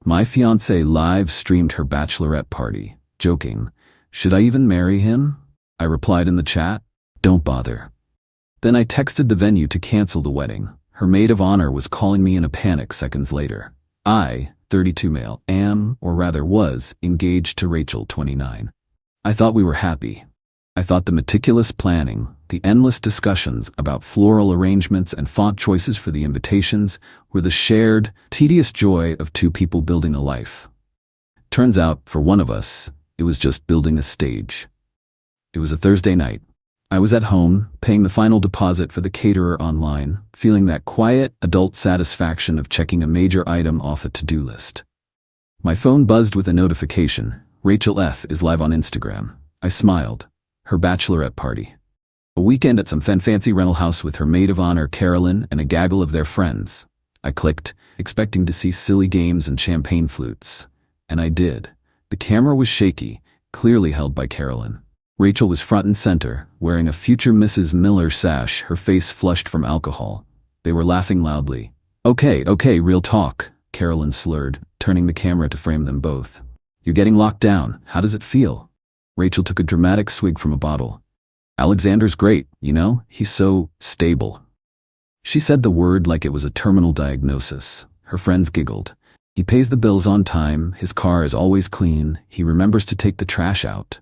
My fiancée live streamed her bachelorette party, joking, "Should I even marry him?" I replied in the chat, "Don't bother." Then I texted the venue to cancel the wedding. Her maid of honor was calling me in a panic seconds later. I, 32 male, am, or rather was, engaged to Rachel, 29. I thought we were happy. I thought the meticulous planning, the endless discussions about floral arrangements and font choices for the invitations were the shared, tedious joy of two people building a life. Turns out, for one of us, it was just building a stage. It was a Thursday night. I was at home, paying the final deposit for the caterer online, feeling that quiet, adult satisfaction of checking a major item off a to-do list. My phone buzzed with a notification. Rachel F. is live on Instagram. I smiled. Her bachelorette party. A weekend at some fancy rental house with her maid of honor Carolyn and a gaggle of their friends. I clicked, expecting to see silly games and champagne flutes. And I did. The camera was shaky, clearly held by Carolyn. Rachel was front and center, wearing a future Mrs. Miller sash, her face flushed from alcohol. They were laughing loudly. Okay, real talk," Carolyn slurred, turning the camera to frame them both. "You're getting locked down. How does it feel?" Rachel took a dramatic swig from a bottle. "Alexander's great, you know? He's so stable." She said the word like it was a terminal diagnosis. Her friends giggled. "He pays the bills on time, his car is always clean, he remembers to take the trash out."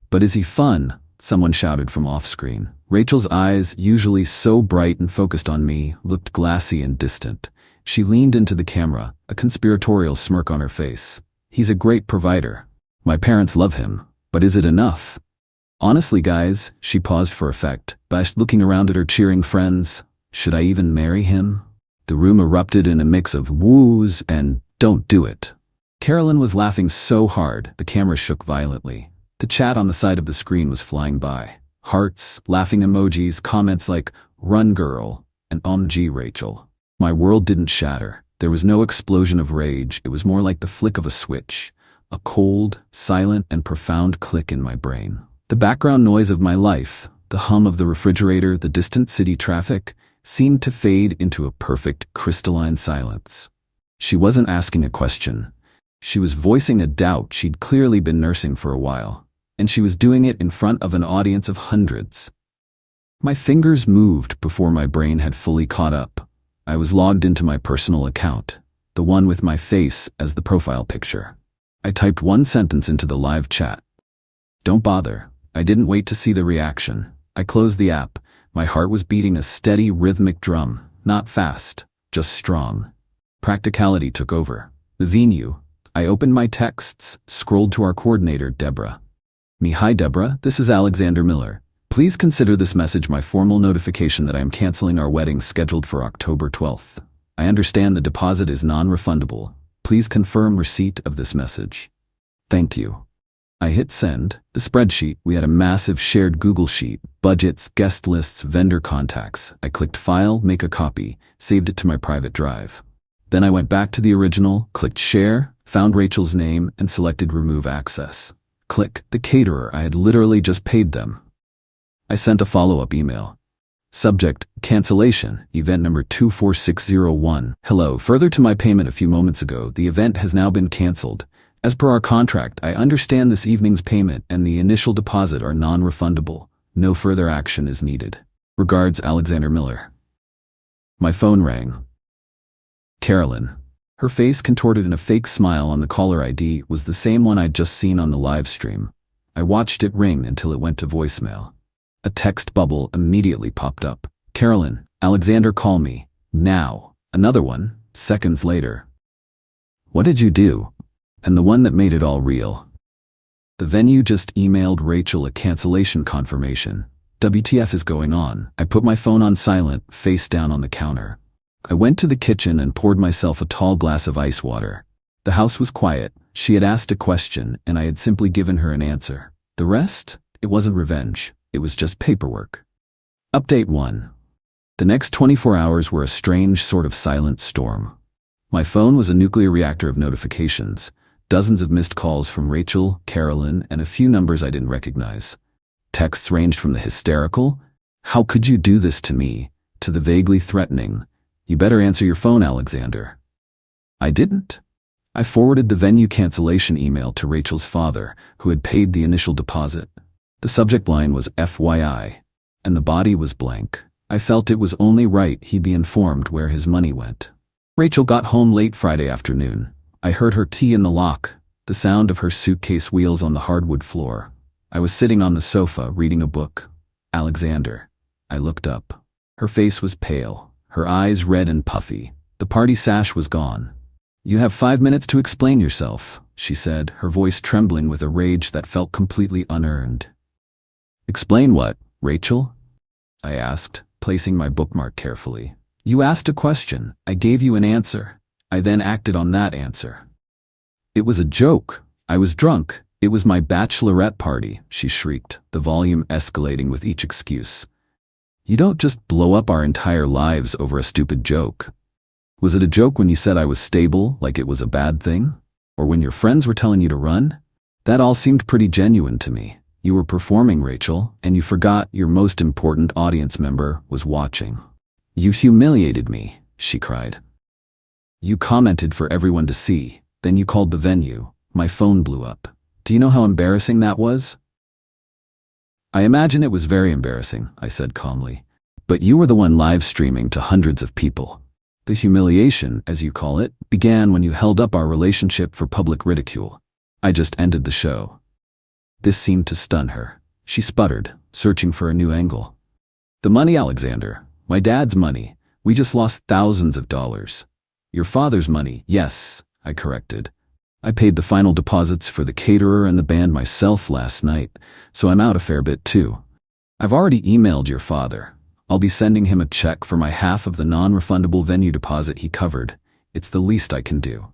"But is he fun?" someone shouted from off-screen. Rachel's eyes, usually so bright and focused on me, looked glassy and distant. She leaned into the camera, a conspiratorial smirk on her face. "He's a great provider. My parents love him. But is it enough?" "Honestly, guys," she paused for effect, looking around at her cheering friends, "should I even marry him?" The room erupted in a mix of woos and "don't do it." Carolyn was laughing so hard, the camera shook violently. The chat on the side of the screen was flying by. Hearts, laughing emojis, comments like, "Run girl," and "OMG Rachel." My world didn't shatter. There was no explosion of rage. It was more like the flick of a switch. A cold, silent, and profound click in my brain. The background noise of my life, the hum of the refrigerator, the distant city traffic, seemed to fade into a perfect, crystalline silence. She wasn't asking a question. She was voicing a doubt she'd clearly been nursing for a while. And she was doing it in front of an audience of hundreds. My fingers moved before my brain had fully caught up. I was logged into my personal account, the one with my face as the profile picture. I typed one sentence into the live chat. "Don't bother." I didn't wait to see the reaction. I closed the app. My heart was beating a steady, rhythmic drum, not fast, just strong. Practicality took over. The venue. I opened my texts, scrolled to our coordinator, Deborah. "Hi Deborah, this is Alexander Miller. Please consider this message my formal notification that I am canceling our wedding scheduled for October 12th. I understand the deposit is non-refundable. Please confirm receipt of this message. Thank you." I hit send. The spreadsheet, we had a massive shared Google sheet, budgets, guest lists, vendor contacts. I clicked File, Make a Copy, saved it to my private drive. Then I went back to the original, clicked Share, found Rachel's name, and selected Remove Access. Click, the caterer, I had literally just paid them. I sent a follow-up email. Subject, cancellation, event number 24601. Hello, further to my payment a few moments ago, the event has now been canceled. As per our contract, I understand this evening's payment and the initial deposit are non-refundable. No further action is needed. Regards, Alexander Miller. My phone rang. Carolyn. Her face, contorted in a fake smile on the caller ID, was the same one I'd just seen on the live stream. I watched it ring until it went to voicemail. A text bubble immediately popped up. "Carolyn, Alexander, call me. Now." Another one, seconds later. "What did you do?" And the one that made it all real. The venue just emailed Rachel a cancellation confirmation. WTF is going on? I put my phone on silent, face down on the counter. I went to the kitchen and poured myself a tall glass of ice water. The house was quiet. She had asked a question, and I had simply given her an answer. The rest? It wasn't revenge. It was just paperwork. Update 1. The next 24 hours were a strange sort of silent storm. My phone was a nuclear reactor of notifications, dozens of missed calls from Rachel, Carolyn, and a few numbers I didn't recognize. Texts ranged from the hysterical, "How could you do this to me?" to the vaguely threatening, "You better answer your phone, Alexander." I didn't. I forwarded the venue cancellation email to Rachel's father, who had paid the initial deposit. The subject line was FYI, and the body was blank. I felt it was only right he'd be informed where his money went. Rachel got home late Friday afternoon. I heard her key in the lock, the sound of her suitcase wheels on the hardwood floor. I was sitting on the sofa reading a book. Alexander. I looked up. Her face was pale, her eyes red and puffy. The party sash was gone. "You have 5 minutes to explain yourself," she said, her voice trembling with a rage that felt completely unearned. "Explain what, Rachel?" I asked, placing my bookmark carefully. "You asked a question. I gave you an answer. I then acted on that answer." "It was a joke. I was drunk. It was my bachelorette party," she shrieked, the volume escalating with each excuse. "You don't just blow up our entire lives over a stupid joke. Was it a joke when you said I was stable, like it was a bad thing? Or when your friends were telling you to run? That all seemed pretty genuine to me. You were performing, Rachel, and you forgot your most important audience member was watching. You humiliated me," she cried. "You commented for everyone to see, then you called the venue. My phone blew up. Do you know how embarrassing that was?" "I imagine it was very embarrassing," I said calmly. "But you were the one live streaming to hundreds of people. The humiliation, as you call it, began when you held up our relationship for public ridicule. I just ended the show." This seemed to stun her. She sputtered, searching for a new angle. "The money, Alexander. My dad's money. We just lost thousands of dollars." "Your father's money, yes," I corrected. "I paid the final deposits for the caterer and the band myself last night, so I'm out a fair bit too. I've already emailed your father. I'll be sending him a check for my half of the non-refundable venue deposit he covered. It's the least I can do."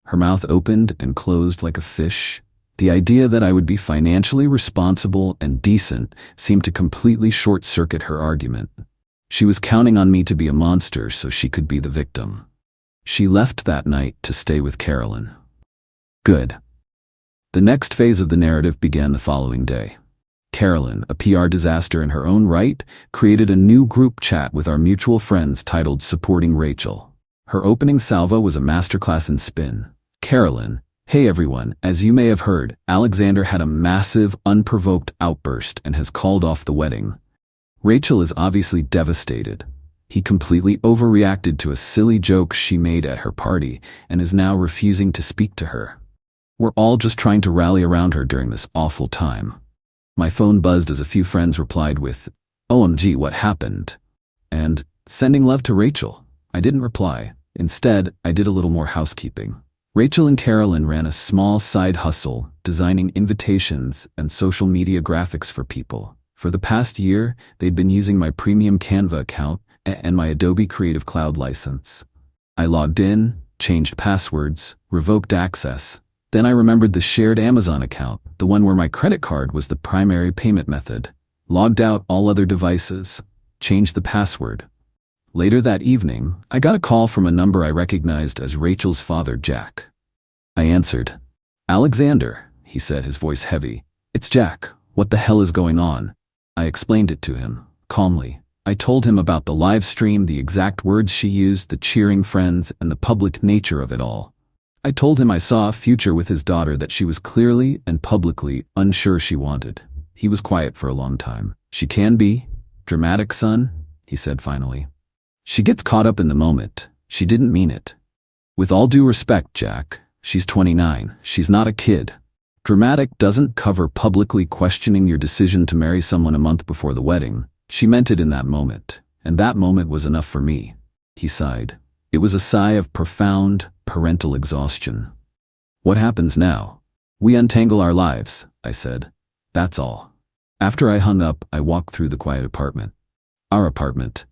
Her mouth opened and closed like a fish. The idea that I would be financially responsible and decent seemed to completely short-circuit her argument. She was counting on me to be a monster so she could be the victim. She left that night to stay with Carolyn. Good. The next phase of the narrative began the following day. Carolyn, a PR disaster in her own right, created a new group chat with our mutual friends titled Supporting Rachel. Her opening salvo was a masterclass in spin. "Carolyn, hey everyone, as you may have heard, Alexander had a massive, unprovoked outburst and has called off the wedding. Rachel is obviously devastated. He completely overreacted to a silly joke she made at her party and is now refusing to speak to her. We're all just trying to rally around her during this awful time." My phone buzzed as a few friends replied with, "OMG, what happened?" and "Sending love to Rachel." I didn't reply. Instead, I did a little more housekeeping. Rachel and Carolyn ran a small side hustle, designing invitations and social media graphics for people. For the past year, they'd been using my premium Canva account and my Adobe Creative Cloud license. I logged in, changed passwords, revoked access. Then I remembered the shared Amazon account, the one where my credit card was the primary payment method. Logged out all other devices, changed the password. Later that evening, I got a call from a number I recognized as Rachel's father, Jack. I answered. "Alexander," he said, his voice heavy. "It's Jack. What the hell is going on?" I explained it to him, calmly. I told him about the live stream, the exact words she used, the cheering friends, and the public nature of it all. I told him I saw a future with his daughter that she was clearly and publicly unsure she wanted. He was quiet for a long time. "She can be dramatic, son," he said finally. "She gets caught up in the moment. She didn't mean it. With all due respect, Jack, she's 29. She's not a kid. Dramatic doesn't cover publicly questioning your decision to marry someone a month before the wedding. She meant it in that moment, and that moment was enough for me." He sighed. It was a sigh of profound parental exhaustion. "What happens now?" "We untangle our lives," I said. "That's all." After I hung up, I walked through the quiet apartment. Our apartment.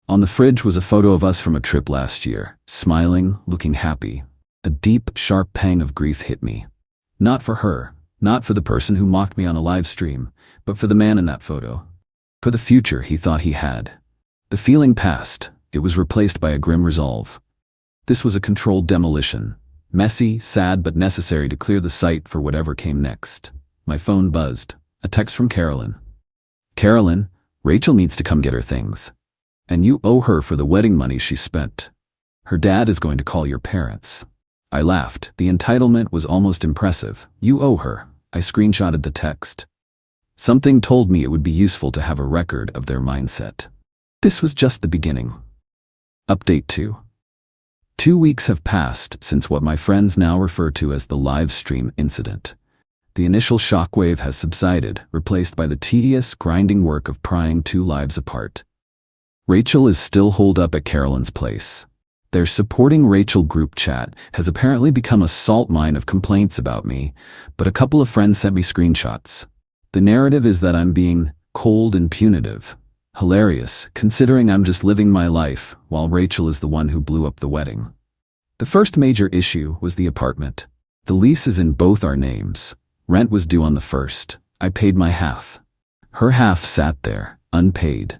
On the fridge was a photo of us from a trip last year, smiling, looking happy. A deep, sharp pang of grief hit me. Not for her, not for the person who mocked me on a live stream, but for the man in that photo. For the future he thought he had. The feeling passed. It was replaced by a grim resolve. This was a controlled demolition. Messy, sad, but necessary to clear the site for whatever came next. My phone buzzed. A text from Carolyn. "Carolyn, Rachel needs to come get her things. And you owe her for the wedding money she spent. Her dad is going to call your parents." I laughed. The entitlement was almost impressive. You owe her. I screenshotted the text. Something told me it would be useful to have a record of their mindset. This was just the beginning. Update 2. 2 weeks have passed since what my friends now refer to as the live stream incident. The initial shockwave has subsided, replaced by the tedious, grinding work of prying 2 lives apart. Rachel is still holed up at Carolyn's place. Their supporting Rachel group chat has apparently become a salt mine of complaints about me, but a couple of friends sent me screenshots. The narrative is that I'm being cold and punitive. Hilarious, considering I'm just living my life, while Rachel is the one who blew up the wedding. The first major issue was the apartment. The lease is in both our names. Rent was due on the 1st. I paid my half. Her half sat there, unpaid.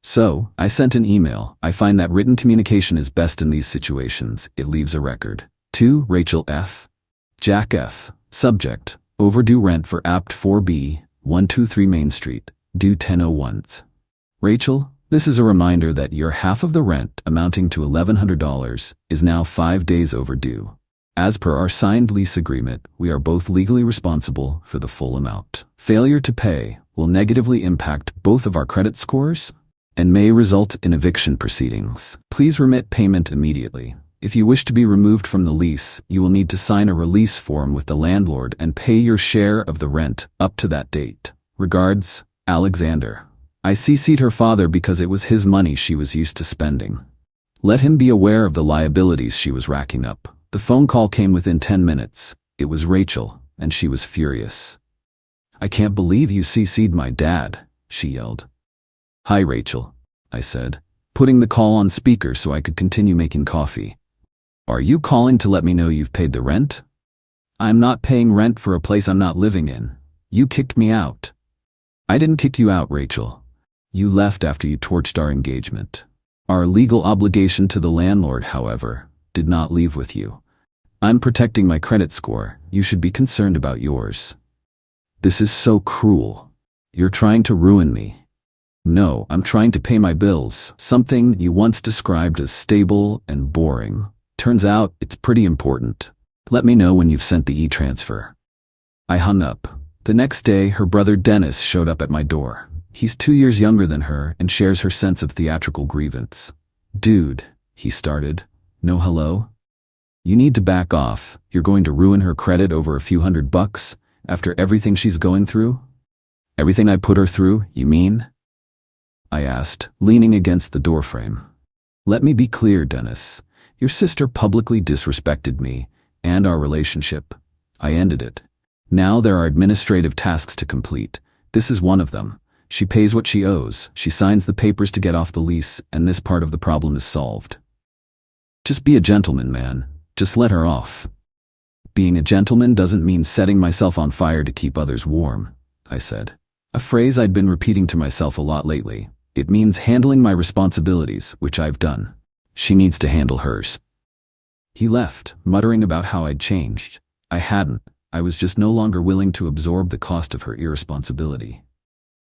So, I sent an email. I find that written communication is best in these situations. It leaves a record. 2. Rachel F. Jack F. Subject: overdue rent for Apt 4B, 123 Main Street, due 10/01. Rachel, this is a reminder that your half of the rent, amounting to $1,100, is now 5 days overdue. As per our signed lease agreement, we are both legally responsible for the full amount. Failure to pay will negatively impact both of our credit scores and may result in eviction proceedings. Please remit payment immediately. If you wish to be removed from the lease, you will need to sign a release form with the landlord and pay your share of the rent up to that date. Regards, Alexander. I CC'd her father because it was his money she was used to spending. Let him be aware of the liabilities she was racking up. The phone call came within 10 minutes. It was Rachel, and she was furious. I can't believe you CC'd my dad, she yelled. Hi Rachel, I said, putting the call on speaker so I could continue making coffee. Are you calling to let me know you've paid the rent? I'm not paying rent for a place I'm not living in. You kicked me out. I didn't kick you out, Rachel. You left after you torched our engagement. Our legal obligation to the landlord, however, did not leave with you. I'm protecting my credit score. You should be concerned about yours. This is so cruel. You're trying to ruin me. No, I'm trying to pay my bills, something you once described as stable and boring. Turns out it's pretty important. Let me know when you've sent the e-transfer. I hung up. The next day, her brother Dennis showed up at my door. He's 2 years younger than her and shares her sense of theatrical grievance. Dude, he started. No hello? You need to back off. You're going to ruin her credit over a few $100 after everything she's going through? Everything I put her through, you mean? I asked, leaning against the doorframe. Let me be clear, Dennis. Your sister publicly disrespected me and our relationship. I ended it. Now there are administrative tasks to complete. This is one of them. She pays what she owes, she signs the papers to get off the lease, and this part of the problem is solved. Just be a gentleman, man. Just let her off. Being a gentleman doesn't mean setting myself on fire to keep others warm, I said. A phrase I'd been repeating to myself a lot lately. It means handling my responsibilities, which I've done. She needs to handle hers. He left, muttering about how I'd changed. I hadn't. I was just no longer willing to absorb the cost of her irresponsibility.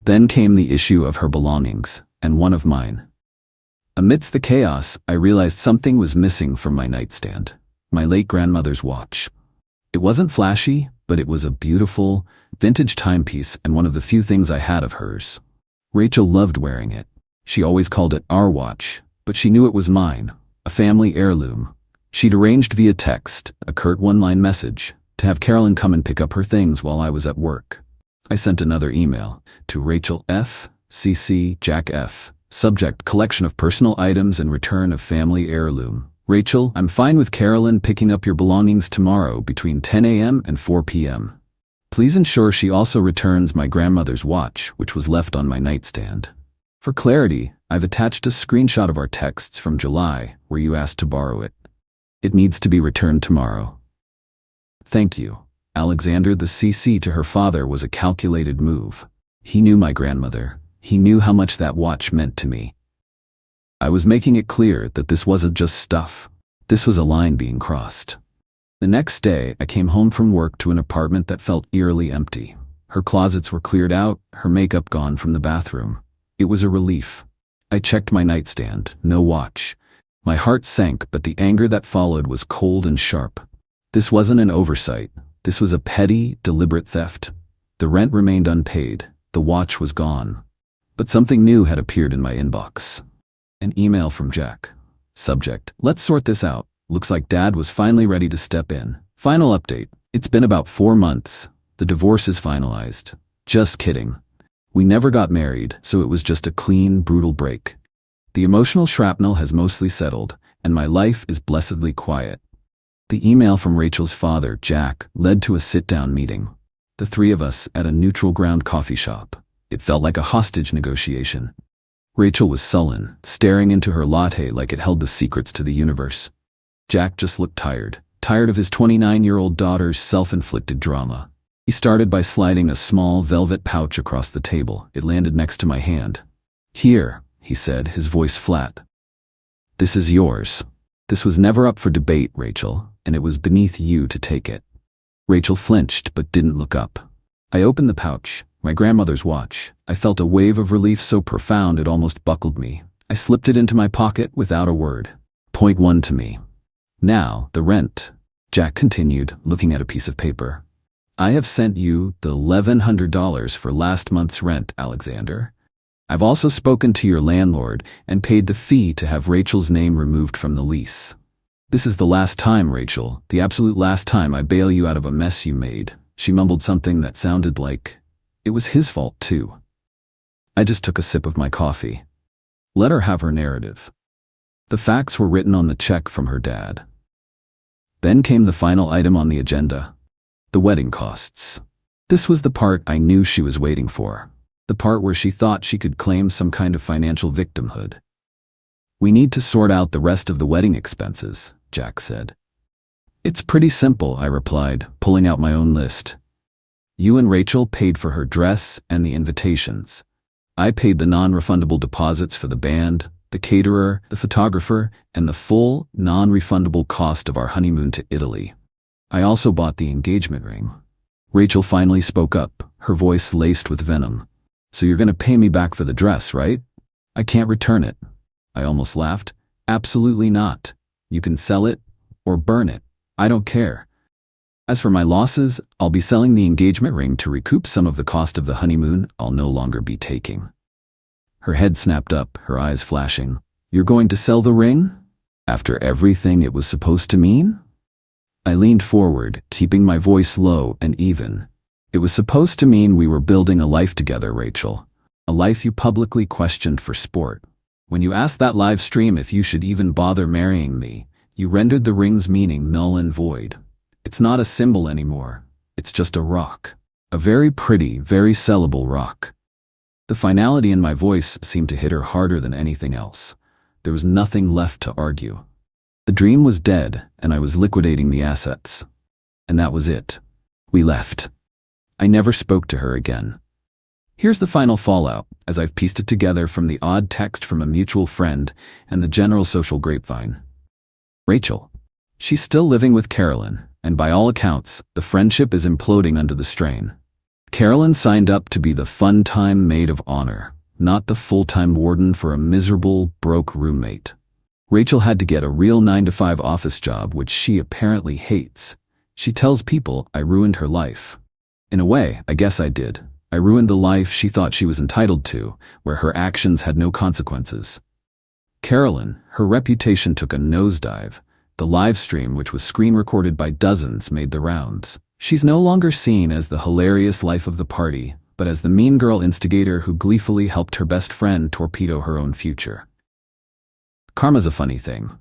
Then came the issue of her belongings, and one of mine. Amidst the chaos, I realized something was missing from my nightstand. My late grandmother's watch. It wasn't flashy, but it was a beautiful, vintage timepiece and one of the few things I had of hers. Rachel loved wearing it. She always called it our watch, but she knew it was mine, a family heirloom. She'd arranged via text, a curt one-line message, to have Carolyn come and pick up her things while I was at work. I sent another email to Rachel F. CC Jack F. Subject: collection of personal items and return of family heirloom. Rachel, I'm fine with Carolyn picking up your belongings tomorrow between 10 a.m. and 4 p.m. Please ensure she also returns my grandmother's watch, which was left on my nightstand. For clarity, I've attached a screenshot of our texts from July where you asked to borrow it. It needs to be returned tomorrow. Thank you. Alexander. The CC to her father was a calculated move. He knew my grandmother. He knew how much that watch meant to me. I was making it clear that this wasn't just stuff. This was a line being crossed. The next day, I came home from work to an apartment that felt eerily empty. Her closets were cleared out, her makeup gone from the bathroom. It was a relief. I checked my nightstand, no watch. My heart sank, but the anger that followed was cold and sharp. This wasn't an oversight. This was a petty, deliberate theft. The rent remained unpaid. The watch was gone. But something new had appeared in my inbox. An email from Jack. Subject: let's sort this out. Looks like Dad was finally ready to step in. Final update: it's been about 4 months. The divorce is finalized. Just kidding. We never got married, so it was just a clean, brutal break. The emotional shrapnel has mostly settled, and my life is blessedly quiet. The email from Rachel's father, Jack, led to a sit-down meeting. The three of us at a neutral ground coffee shop. It felt like a hostage negotiation. Rachel was sullen, staring into her latte like it held the secrets to the universe. Jack just looked tired of his 29-year-old daughter's self-inflicted drama. He started by sliding a small velvet pouch across the table. It landed next to my hand. "Here," he said, his voice flat. "This is yours. This was never up for debate, Rachel, and it was beneath you to take it." Rachel flinched but didn't look up. I opened the pouch. My grandmother's watch. I felt a wave of relief so profound it almost buckled me. I slipped it into my pocket without a word. Point 1 to me. "Now, the rent," Jack continued, looking at a piece of paper. "I have sent you the $1,100 for last month's rent, Alexander. I've also spoken to your landlord and paid the fee to have Rachel's name removed from the lease. This is the last time, Rachel, the absolute last time I bail you out of a mess you made." She mumbled something that sounded like it was his fault too. I just took a sip of my coffee. Let her have her narrative. The facts were written on the check from her dad. Then came the final item on the agenda: the wedding costs. This was the part I knew she was waiting for. The part where she thought she could claim some kind of financial victimhood. "We need to sort out the rest of the wedding expenses," Jack said. "It's pretty simple," I replied, pulling out my own list. "You and Rachel paid for her dress and the invitations. I paid the non-refundable deposits for the band, the caterer, the photographer, and the full, non-refundable cost of our honeymoon to Italy. I also bought the engagement ring." Rachel finally spoke up, her voice laced with venom. "So you're going to pay me back for the dress, right? I can't return it." I almost laughed. "Absolutely not. You can sell it or burn it. I don't care. As for my losses, I'll be selling the engagement ring to recoup some of the cost of the honeymoon I'll no longer be taking." Her head snapped up, her eyes flashing. "You're going to sell the ring? After everything it was supposed to mean?" I leaned forward, keeping my voice low and even. "It was supposed to mean we were building a life together, Rachel. A life you publicly questioned for sport. When you asked that live stream if you should even bother marrying me, you rendered the ring's meaning null and void. It's not a symbol anymore. It's just a rock. A very pretty, very sellable rock." The finality in my voice seemed to hit her harder than anything else. There was nothing left to argue. The dream was dead, and I was liquidating the assets. And that was it. We left. I never spoke to her again. Here's the final fallout, as I've pieced it together from the odd text from a mutual friend and the general social grapevine. Rachel. She's still living with Carolyn, and by all accounts, the friendship is imploding under the strain. Carolyn signed up to be the fun-time maid of honor, not the full-time warden for a miserable, broke roommate. Rachel had to get a real 9-to-5 office job, which she apparently hates. She tells people I ruined her life. In a way, I guess I did. I ruined the life she thought she was entitled to, where her actions had no consequences. Carolyn, her reputation took a nosedive. The live stream, which was screen recorded by dozens, made the rounds. She's no longer seen as the hilarious life of the party, but as the mean girl instigator who gleefully helped her best friend torpedo her own future. Karma's a funny thing.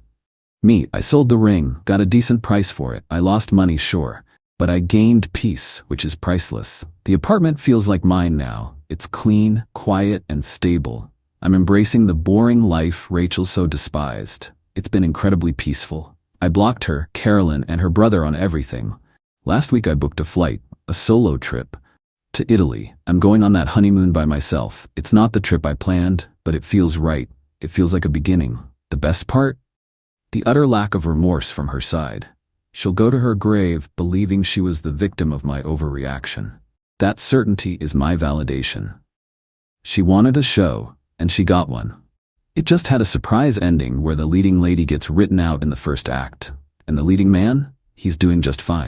I sold the ring, got a decent price for it. I lost money, sure, but I gained peace, which is priceless. The apartment feels like mine now. It's clean, quiet, and stable. I'm embracing the boring life Rachel so despised. It's been incredibly peaceful. I blocked her, Carolyn, and her brother on everything. Last week I booked a flight, a solo trip, to Italy. I'm going on that honeymoon by myself. It's not the trip I planned, but it feels right. It feels like a beginning. The best part? The utter lack of remorse from her side. She'll go to her grave believing she was the victim of my overreaction. That certainty is my validation. She wanted a show, and she got one. It just had a surprise ending where the leading lady gets written out in the first act. And the leading man? He's doing just fine.